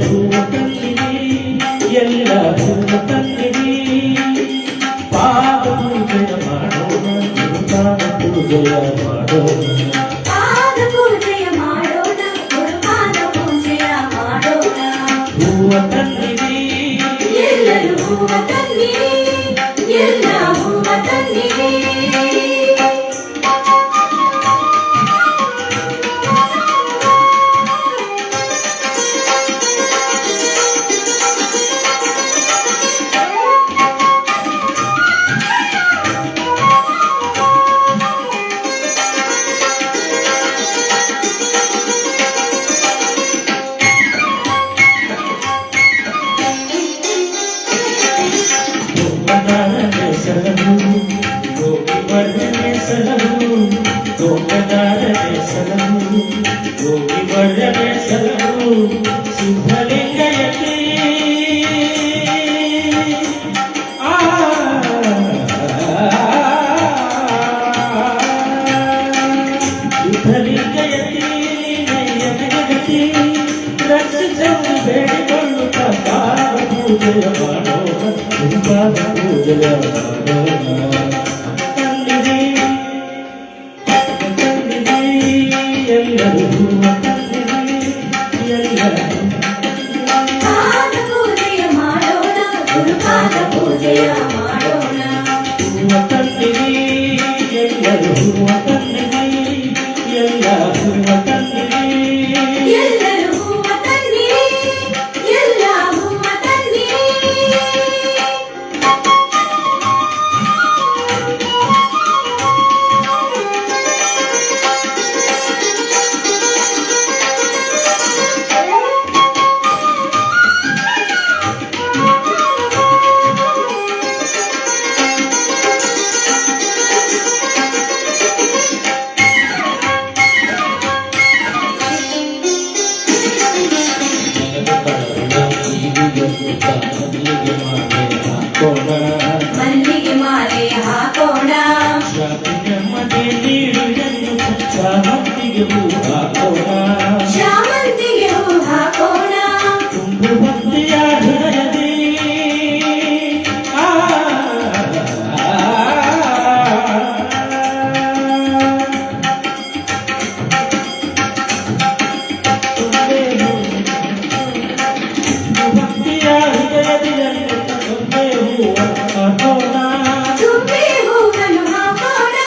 ಹೂವ ತಂದಿರಿ ಎಲ್ಲ ಹೂವ ತಂದಿರಿ ಪಾದ ಪೂಜೆಯ ಮಾಡೋಣ ಪಾದ ಪೂಜೆಯ ಮಾಡೋಣ ಪಾದ ಪೂಜೆಯ ಮಾಡೋಣ ಗುರುಪಾದ ಪೂಜೆಯ ಮಾಡೋಣ ಹೂವ ತಂದಿರಿ ಎಲ್ಲರೂ ಹೂವ ತಂದಿರಿ ಎಲ್ಲ ಹೂವ ತಂದಿರಿ ಪಾದ ಪೂಜೆಯ ಮಾಡೋಣ ಗುರುಪಾದ ಪೂಜೆಯ ಮಾಡೋಣ ಹೂವ ತಂದಿರಿ ಎಲ್ಲರೂ ಹೂವ ತಂದಿರಿ ಎಲ್ಲ ಹೂವ ತಂದಿರಿ ಎಲ್ಲರೂ ಹೂವ ತಂದಿರಿ ಎಲ್ಲ ಹೂವ ತಂದಿರಿ ಮಲ್ಲಿಗೆ ಮಾಲೆ ಹಾಕೋಣ ಶಾಮಂತಿಗೆ ಹೂ ಹಾಕೋಣ ಶಾಮಂತಿಗೆ ಹೂ ಹಾಕೋಣ ತುಂಬು ಭಕ್ತಿಯ ಹೃದಯದಿ ಭಕ್ತಿಯ ಹೃದಯದಿ ತುಂಬಿ ಹೂವನ್ನು ಹಾಕೋಣ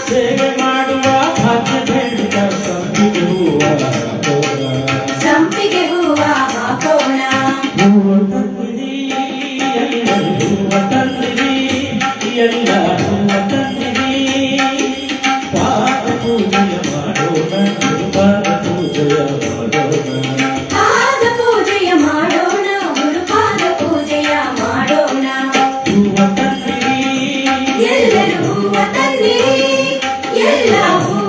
ಸೇವೆ ಮಾಡುವ ಭಾಗ್ಯ ಬೇಡಿದ ಸಂಪಿಗೆ ಹೂವ ಹಾಕೋಣ ಸಂಪಿಗೆ ಹೂವ ಹಾಕೋಣ ಹೂವ ತಂದಿರಿ ಎಲ್ಲರೂ ಹೂವ ತಂದಿರಿ ಎಲ್ಲ ಹೂವ ತಂದಿರಿ ಪಾದ ಪೂಜೆಯ ಮಾಡೋಣ ಪಾದ ಪೂಜೆಯ ಮಾಡೋಣ ಪಾದ ಪೂಜೆಯ ಮಾಡೋಣ ಗುರುಪಾದ ಪೂಜೆಯ ಮಾಡೋಣ ಹೂವ ತಂದಿರಿ ಎಲ್ಲರೂ ಹೂವ ತಂದಿರಿ ಎಲ್ಲ ಹೂವ